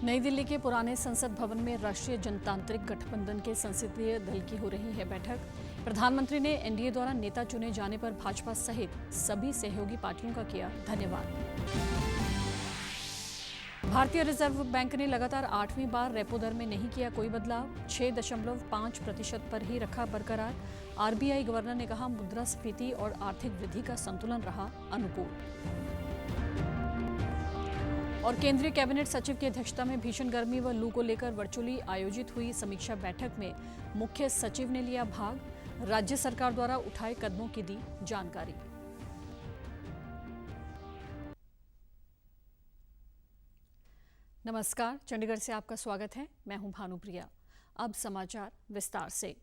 नई दिल्ली के पुराने संसद भवन में राष्ट्रीय जनतांत्रिक गठबंधन के संसदीय दल की हो रही है बैठक। प्रधानमंत्री ने एनडीए द्वारा नेता चुने जाने पर भाजपा सहित सभी सहयोगी पार्टियों का किया धन्यवाद। भारतीय रिजर्व बैंक ने लगातार 8वीं बार रेपो दर में नहीं किया कोई बदलाव, 6.5% पर ही रखा बरकरार। आरबीआई गवर्नर ने कहा मुद्रास्फीति और आर्थिक वृद्धि का संतुलन रहा अनुकूल। और केंद्रीय कैबिनेट सचिव की अध्यक्षता में भीषण गर्मी व लू को लेकर वर्चुअली आयोजित हुई समीक्षा बैठक में मुख्य सचिव ने लिया भाग, राज्य सरकार द्वारा उठाए कदमों की दी जानकारी। नमस्कार, चंडीगढ़ से आपका स्वागत है। मैं हूं भानुप्रिया। अब समाचार विस्तार से।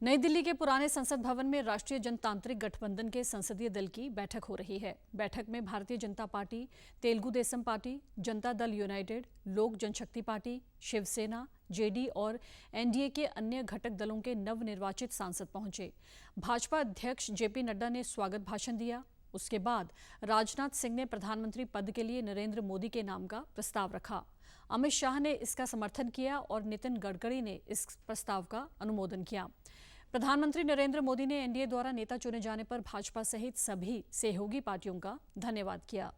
नई दिल्ली के पुराने संसद भवन में राष्ट्रीय जनतांत्रिक गठबंधन के संसदीय दल की बैठक हो रही है। बैठक में Bharatiya Janata party, Telugu Desam party, Janata Dal United, लोक जनशक्ति पार्टी, शिवसेना, जेडी और एनडीए के अन्य घटक दलों के नवनिर्वाचित सांसद पहुंचे। भाजपा अध्यक्ष जेपी नड्डा ने स्वागत भाषण दिया। उसके बाद राजनाथ सिंह ने प्रधानमंत्री पद के लिए नरेंद्र मोदी के नाम का प्रस्ताव रखा। अमित शाह ने इसका समर्थन किया और नितिन गडकरी ने इस प्रस्ताव का अनुमोदन किया। प्रधानमंत्री नरेंद्र मोदी ने एनडीए द्वारा नेता चुने जाने पर भाजपा सहित सभी सहयोगी पार्टियों का धन्यवाद किया।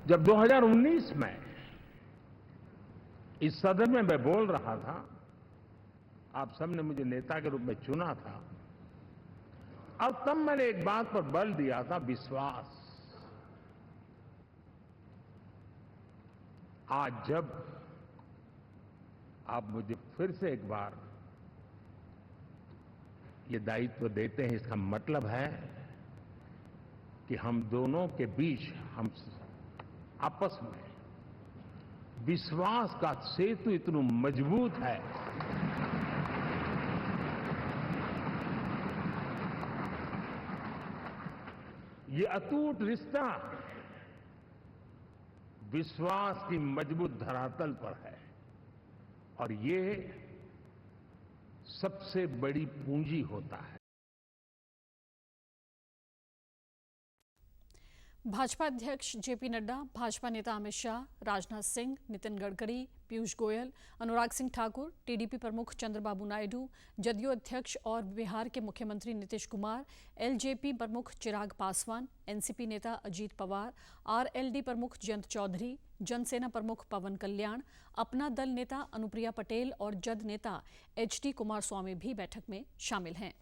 जब 2019 में इस सदन में मैं बोल रहा था, आप सबने मुझे नेता के रूप में चुना था और तब मैंने एक बात पर बल दिया था, विश्वास। आज जब आप मुझे फिर से एक बार ये दायित्व देते हैं, इसका मतलब है कि हम दोनों के बीच हम आपस में विश्वास का सेतु इतना मजबूत है ये अटूट रिश्ता विश्वास की मजबूत धरातल पर है और ये सबसे बड़ी पूंजी होता है। भाजपा अध्यक्ष जेपी नड्डा, भाजपा नेता अमित शाह, राजनाथ सिंह, नितिन गडकरी, पीयूष गोयल, अनुराग सिंह ठाकुर, टीडीपी प्रमुख चंद्रबाबू नायडू, जदयू अध्यक्ष और बिहार के मुख्यमंत्री नीतीश कुमार, एलजेपी प्रमुख चिराग पासवान, एनसीपी नेता अजीत पवार, आरएलडी प्रमुख जयंत चौधरी, जनसेना प्रमुख पवन कल्याण, अपना दल नेता अनुप्रिया पटेल और जद नेता एचडी कुमारस्वामी भी बैठक में शामिल हैं।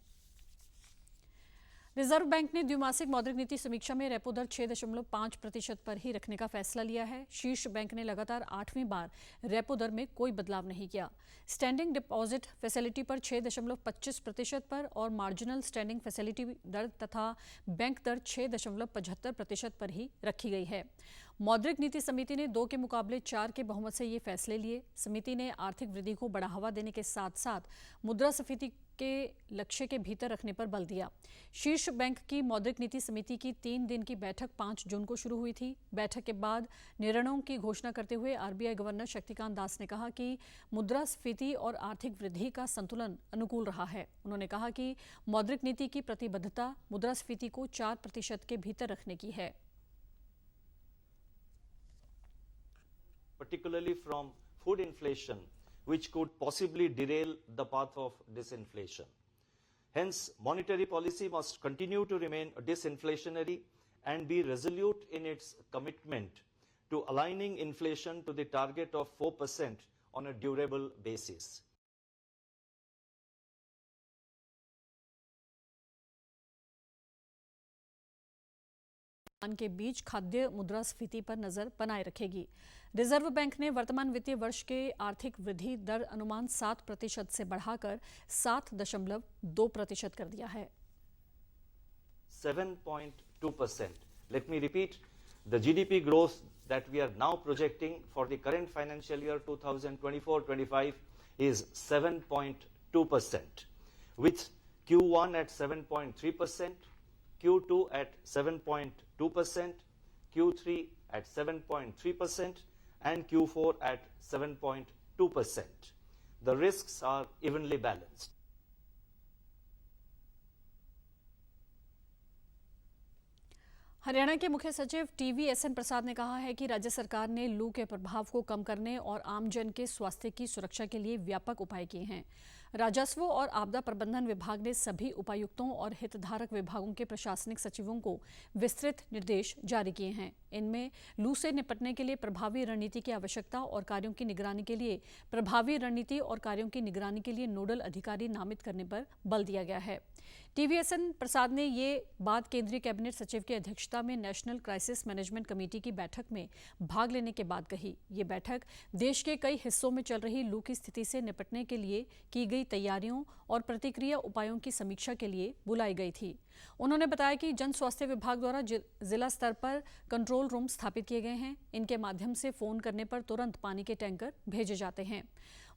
रिजर्व बैंक ने द्विमासिक मौद्रिक नीति समीक्षा में रेपो दर 6.5% पर ही रखने का फैसला लिया है। शीर्ष बैंक ने लगातार 8वीं बार रेपो दर में कोई बदलाव नहीं किया। स्टैंडिंग डिपॉजिट फैसिलिटी पर 6.25% पर और मार्जिनल स्टैंडिंग फैसिलिटी दर तथा बैंक दर 6.75% पर ही रखी गई है। मौद्रिक नीति समिति ने 2 के मुकाबले 4 के बहुमत से ये फैसले लिए। समिति ने आर्थिक वृद्धि को बढ़ावा देने के साथ साथ मुद्रास्फीति के लक्ष्य के भीतर रखने पर बल दिया। शीर्ष बैंक की मौद्रिक नीति समिति की 3 दिन की बैठक 5 जून को शुरू हुई थी। बैठक के बाद निर्णयों की घोषणा करते हुए आरबीआई गवर्नर शक्तिकांत दास ने कहा कि मुद्रास्फीति और आर्थिक वृद्धि का संतुलन अनुकूल रहा है। उन्होंने कहा कि मौद्रिक नीति की प्रतिबद्धता मुद्रास्फीति को 4% के भीतर रखने की है। Particularly from food inflation, which could possibly derail the path of disinflation. Hence, monetary policy must continue to remain disinflationary and be resolute in its commitment to aligning inflation to the target of 4% on a durable basis. के बीच खाद्य मुद्रास्फीति पर नजर बनाए रखेगी। Reserve bank ने वर्तमान वित्तीय वर्ष के आर्थिक वृद्धि दर अनुमान 7% से बढ़ाकर 7.2% कर दिया है। 7.2%. Let me repeat, the GDP growth that we are now projecting for the current financial year 2024-25 is 7.2%, with Q1 at 7.3%, Q2 at 7.2%, Q3 at 7.3%, and Q4 at 7.2%. The risks are evenly balanced. Haryana के मुख्य सचिव TVSN प्रसाद ने कहा है कि राज्य सरकार ने लू के प्रभाव को कम करने और आमजन के स्वास्थ्य की सुरक्षा के लिए व्यापक उपाय किए हैं। राजस्व और आपदा प्रबंधन विभाग ने सभी उपायुक्तों और हितधारक विभागों के प्रशासनिक सचिवों को विस्तृत निर्देश जारी किए हैं। इनमें लू से निपटने के लिए प्रभावी रणनीति की आवश्यकता और कार्यों की निगरानी के लिए प्रभावी रणनीति और कार्यों की निगरानी के लिए नोडल अधिकारी नामित करने पर बल दिया गया है। TVSN प्रसाद ने ये बात केंद्रीय कैबिनेट सचिव की अध्यक्षता में नेशनल क्राइसिस मैनेजमेंट कमेटी की बैठक में भाग लेने के बाद कही। ये बैठक देश के कई हिस्सों में चल रही लू की स्थिति से निपटने के लिए की गई तैयारियों और प्रतिक्रिया उपायों की समीक्षा के लिए बुलाई गई थी। उन्होंने बताया कि जन स्वास्थ्य विभाग द्वारा जिला स्तर पर कंट्रोल रूम स्थापित किए गए हैं। इनके माध्यम से फोन करने पर तुरंत पानी के टैंकर भेजे जाते हैं।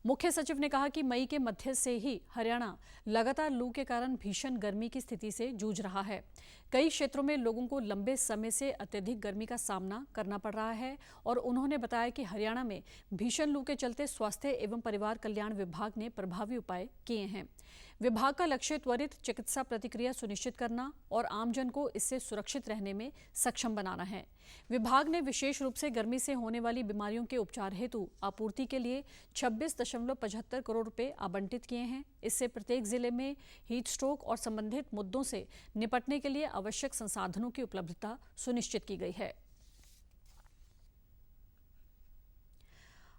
मुख्य सचिव ने कहा कि मई के मध्य से ही हरियाणा लगातार लू के कारण भीषण गर्मी की स्थिति से जूझ रहा है। कई क्षेत्रों में लोगों को लंबे समय से अत्यधिक गर्मी का सामना करना पड़ रहा है और उन्होंने बताया कि हरियाणा में भीषण लू के चलते स्वास्थ्य एवं परिवार कल्याण विभाग ने प्रभावी उपाय किए हैं। विभाग का लक्ष्य त्वरित चिकित्सा प्रतिक्रिया सुनिश्चित करना और आमजन को इससे सुरक्षित रहने में सक्षम बनाना है। विभाग ने विशेष रूप से गर्मी से होने वाली बीमारियों के उपचार हेतु आपूर्ति के लिए 26.75 करोड़ रुपए आवंटित किए हैं। इससे प्रत्येक जिले में हीट स्ट्रोक और संबंधित मुद्दों से निपटने के लिए आवश्यक संसाधनों की उपलब्धता सुनिश्चित की गई है।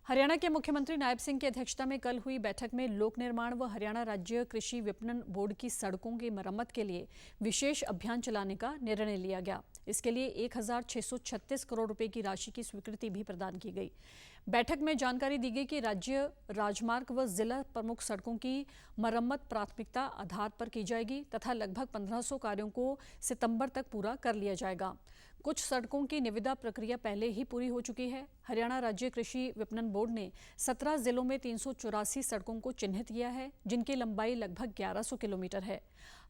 हरियाणा के मुख्यमंत्री नायब सिंह की अध्यक्षता में कल हुई बैठक में लोक निर्माण व हरियाणा राज्य कृषि विपणन बोर्ड की सड़कों की मरम्मत के लिए विशेष अभियान चलाने का निर्णय लिया गया। इसके लिए 1636 करोड़ रुपए की राशि की स्वीकृति भी प्रदान की गई। बैठक में जानकारी दी गई कि राज्य राजमार्ग व जिला प्रमुख सड़कों की मरम्मत प्राथमिकता आधार पर की जाएगी तथा लगभग 1500 कार्यों को सितंबर तक पूरा कर लिया जाएगा। कुछ सड़कों की निविदा प्रक्रिया पहले ही पूरी हो चुकी है। हरियाणा राज्य कृषि विपणन बोर्ड ने 17 जिलों में 384 सड़कों को चिन्हित किया है, जिनकी लंबाई लगभग 1100 किलोमीटर है।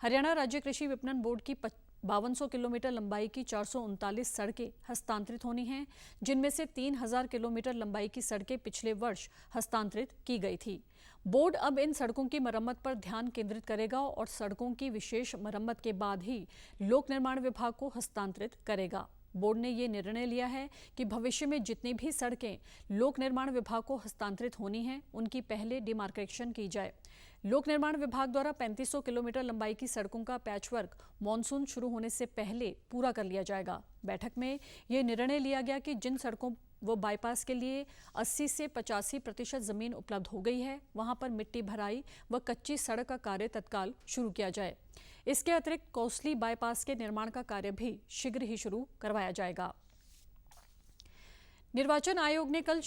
हरियाणा राज्य कृषि विपणन बोर्ड की 5200 किलोमीटर लंबाई की 439 सड़कें हस्तांतरित होनी हैं, जिनमें से 3000 किलोमीटर लंबाई की सड़कें पिछले वर्ष हस्तांतरित की गई थी। बोर्ड अब इन सड़कों की मरम्मत पर ध्यान केंद्रित करेगा और सड़कों की विशेष मरम्मत के बाद ही लोक निर्माण विभाग को हस्तांतरित करेगा। बोर्ड ने ये निर्णय लिया है कि भविष्य में जितनी भी सड़कें लोक निर्माण विभाग को हस्तांतरित होनी हैं, उनकी पहले डिमार्केशन की जाए। लोक निर्माण विभाग द्वारा 3500 किलोमीटर लंबाई की सड़कों का पैचवर्क मानसून शुरू होने से पहले पूरा कर लिया जाएगा। बैठक में ये निर्णय लिया गया कि जिन सड़कों व बाईपास के लिए 80 से 85% जमीन उपलब्ध हो गई है, वहां पर मिट्टी भराई व कच्ची सड़क का कार्य तत्काल शुरू किया जाए। इसके अतिरिक्त कोसली बाईपास के निर्माण का कार्य भी शीघ्र ही शुरू करवाया जाएगा। निर्वाचन आयोग ने कल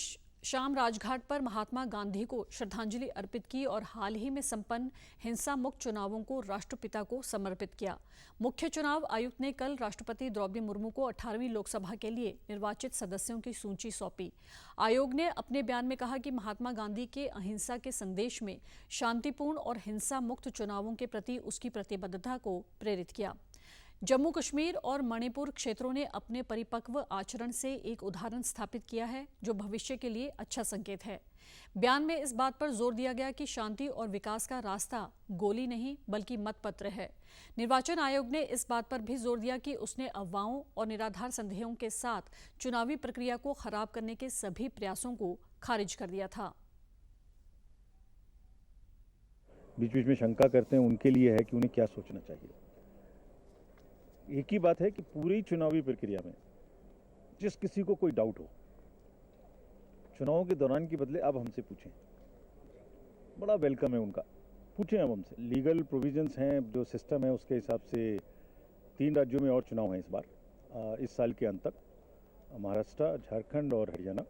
शाम राजघाट पर महात्मा गांधी को श्रद्धांजलि अर्पित की और हाल ही में संपन्न हिंसा मुक्त चुनावों को राष्ट्रपिता को समर्पित किया। मुख्य चुनाव आयुक्त ने कल राष्ट्रपति द्रौपदी मुर्मू को 18वीं लोकसभा के लिए निर्वाचित सदस्यों की सूची सौंपी। आयोग ने अपने बयान में कहा कि महात्मा गांधी के अहिंसा के संदेश में शांतिपूर्ण और हिंसा मुक्त चुनावों के प्रति उसकी प्रतिबद्धता को प्रेरित किया। जम्मू कश्मीर और मणिपुर क्षेत्रों ने अपने परिपक्व आचरण से एक उदाहरण स्थापित किया है, जो भविष्य के लिए अच्छा संकेत है। बयान में इस बात पर जोर दिया गया कि शांति और विकास का रास्ता गोली नहीं बल्कि मतपत्र है। निर्वाचन आयोग ने इस बात पर भी जोर दिया कि उसने अफवाहों और निराधार संदेहों के साथ चुनावी प्रक्रिया को खराब करने के सभी प्रयासों को खारिज कर दिया था। बीच बीच में शंका करते हैं, उनके लिए है कि उन्हें क्या सोचना चाहिए। एक ही बात है कि पूरी चुनावी प्रक्रिया में जिस किसी को कोई डाउट हो, चुनावों के दौरान की बदले अब हमसे पूछें। बड़ा वेलकम है उनका, पूछें अब हमसे। लीगल प्रोविजंस हैं, जो सिस्टम है उसके हिसाब से 3 राज्यों में और चुनाव हैं इस बार, इस साल के अंत तक, महाराष्ट्र, झारखंड और हरियाणा।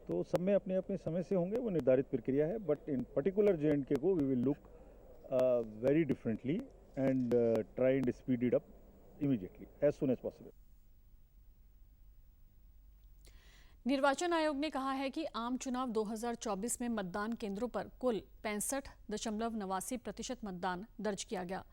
तो सब में अपने अपने समय से होंगे, वो निर्धारित प्रक्रिया है। बट इन पर्टिकुलर J&K को we will look very differently and try and speed it up immediately as soon as possible. निर्वाचन आयोग ने कहा है कि आम चुनाव 2024 में मतदान केंद्रों पर कुल 65.89% मतदान दर्ज किया गया।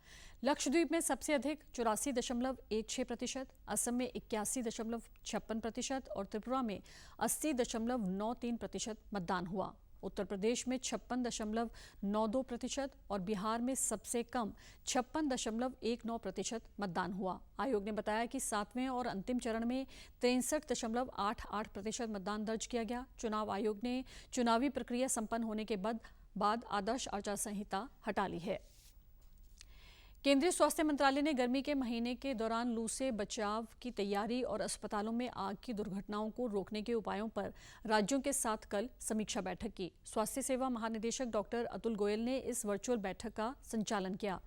लक्षद्वीप में सबसे अधिक 84.16%, असम में 81.56% और त्रिपुरा में 80.93% मतदान हुआ। उत्तर प्रदेश में 56.92% और बिहार में सबसे कम 56.19% मतदान हुआ। आयोग ने बताया कि 7वें और अंतिम चरण में 63.88% मतदान दर्ज किया गया। चुनाव आयोग ने चुनावी प्रक्रिया संपन्न होने के बाद आदर्श आचार संहिता हटा ली है। केंद्रीय स्वास्थ्य मंत्रालय ने गर्मी के महीने के दौरान लू से बचाव की तैयारी और अस्पतालों में आग की दुर्घटनाओं को रोकने के उपायों पर राज्यों के साथ कल समीक्षा बैठक की। स्वास्थ्य सेवा महानिदेशक डॉक्टर अतुल गोयल ने इस वर्चुअल बैठक का संचालन किया।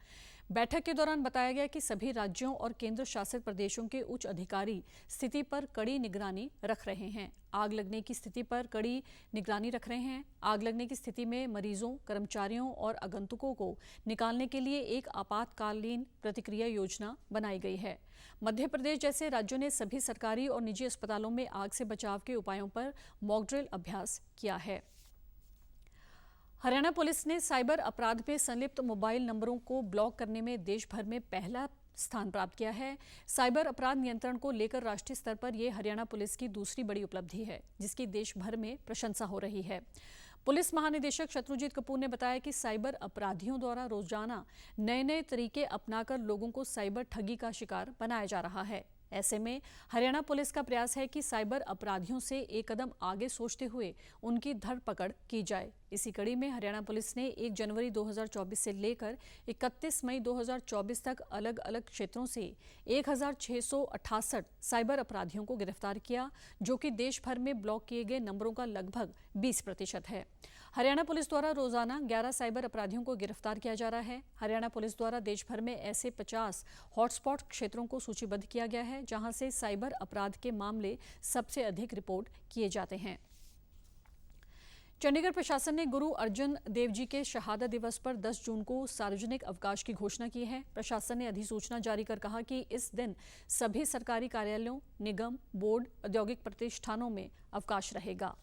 बैठक के दौरान बताया गया कि सभी राज्यों और केंद्र शासित प्रदेशों के उच्च अधिकारी स्थिति पर कड़ी निगरानी रख रहे हैं। आग लगने की स्थिति पर कड़ी निगरानी रख रहे हैं। आग लगने की स्थिति में मरीजों, कर्मचारियों और आगंतुकों को निकालने के लिए एक आपातकालीन प्रतिक्रिया योजना बनाई गई है। मध्य प्रदेश जैसे राज्यों ने सभी सरकारी और निजी अस्पतालों में आग से बचाव के उपायों पर मॉक ड्रिल अभ्यास किया है। हरियाणा पुलिस ने साइबर अपराध में संलिप्त मोबाइल नंबरों को ब्लॉक करने में देश भर में पहला स्थान प्राप्त किया है। साइबर अपराध नियंत्रण को लेकर राष्ट्रीय स्तर पर यह हरियाणा पुलिस की दूसरी बड़ी उपलब्धि है, जिसकी देश भर में प्रशंसा हो रही है। पुलिस महानिदेशक शत्रुजीत कपूर ने बताया कि साइबर अपराधियों द्वारा रोजाना नए तरीके अपनाकर लोगों को साइबर ठगी का शिकार बनाया जा रहा है। ऐसे में हरियाणा पुलिस का प्रयास है कि साइबर अपराधियों से एक कदम आगे सोचते हुए उनकी धरपकड़ की जाए। इसी कड़ी में हरियाणा पुलिस ने 1 जनवरी 2024 से लेकर 31 मई 2024 तक अलग अलग क्षेत्रों से 1668 साइबर अपराधियों को गिरफ्तार किया, जो कि देश भर में ब्लॉक किए गए नंबरों का लगभग 20% है। हरियाणा पुलिस द्वारा रोजाना 11 साइबर अपराधियों को गिरफ्तार किया जा रहा है। हरियाणा पुलिस द्वारा देश भर में ऐसे 50 हॉटस्पॉट क्षेत्रों को सूचीबद्ध किया गया है, जहां से साइबर अपराध के मामले सबसे अधिक रिपोर्ट किए जाते हैं। चंडीगढ़ प्रशासन ने गुरु अर्जुन देव जी के शहादत दिवस पर 10 जून को सार्वजनिक अवकाश की घोषणा की है। प्रशासन ने अधिसूचना जारी कर कहा कि इस दिन सभी सरकारी कार्यालयों, निगम, बोर्ड, औद्योगिक प्रतिष्ठानों में अवकाश रहेगा।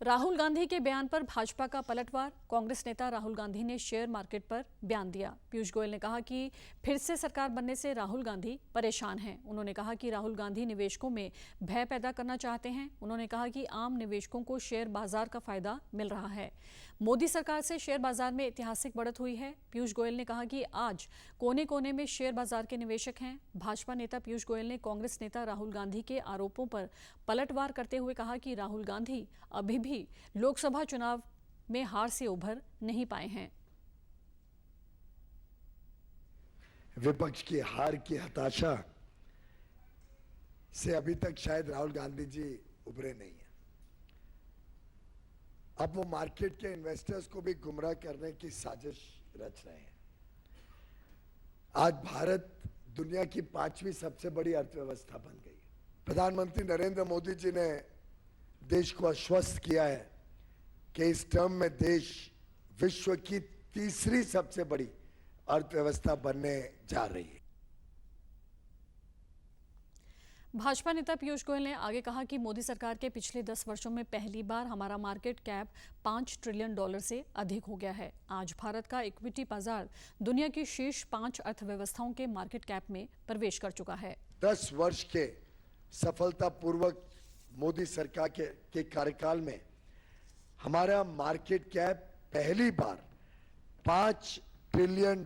राहुल गांधी के बयान पर भाजपा का पलटवार। कांग्रेस नेता राहुल गांधी ने शेयर मार्केट पर बयान दिया। पीयूष गोयल ने कहा कि फिर से सरकार बनने से राहुल गांधी परेशान हैं। उन्होंने कहा कि राहुल गांधी निवेशकों में भय पैदा करना चाहते हैं। उन्होंने कहा कि आम निवेशकों को शेयर बाजार का फायदा मिल रहा है। मोदी सरकार से शेयर बाजार में ऐतिहासिक बढ़त हुई है। पीयूष गोयल ने कहा कि आज कोने कोने में शेयर बाजार के निवेशक हैं। भाजपा नेता पीयूष गोयल ने कांग्रेस नेता राहुल गांधी के आरोपों पर पलटवार करते हुए कहा कि राहुल गांधी अभी भी लोकसभा चुनाव में हार से उभर नहीं पाए हैं। विपक्ष की हार की हताशा से अभी तक शायद राहुल गांधी जी उभरे नहीं है। अब वो मार्केट के इन्वेस्टर्स को भी गुमराह करने की साजिश रच रहे हैं। आज भारत दुनिया की 5वीं सबसे बड़ी अर्थव्यवस्था बन गई है। प्रधानमंत्री नरेंद्र मोदी जी ने देश को आश्वस्त किया है कि इस टर्म में देश विश्व की 3री सबसे बड़ी अर्थव्यवस्था बनने जा रही है। भाजपा नेता पीयूष गोयल ने आगे कहा कि मोदी सरकार के पिछले 10 वर्षों में पहली बार हमारा मार्केट कैप $5 ट्रिलियन से अधिक हो गया है। आज भारत का इक्विटी बाजार दुनिया की शीर्ष 5 अर्थव्यवस्थाओं के मार्केट कैप में प्रवेश कर चुका है। 10 वर्ष के सफलतापूर्वक मोदी सरकार के कार्यकाल में हमारा मार्केट कैप पहली बार $5 ट्रिलियन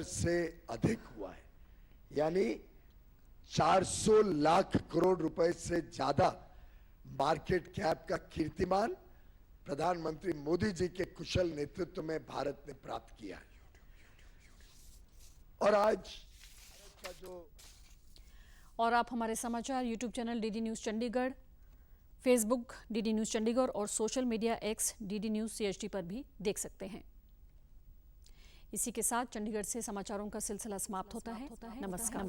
से अधिक हुआ है, यानी 400 लाख करोड़ रुपए से ज्यादा मार्केट कैप का कीर्तिमान प्रधानमंत्री मोदी जी के कुशल नेतृत्व में भारत ने प्राप्त किया है। और आज भारत का जो और आप हमारे समाचार YouTube channel DD news Chandigarh, Facebook DD news Chandigarh और social media X DD news CHD पर भी देख सकते हैं। इसी के साथ चंडीगढ़ से समाचारों का सिलसिला समाप्त होता है। नमस्कार।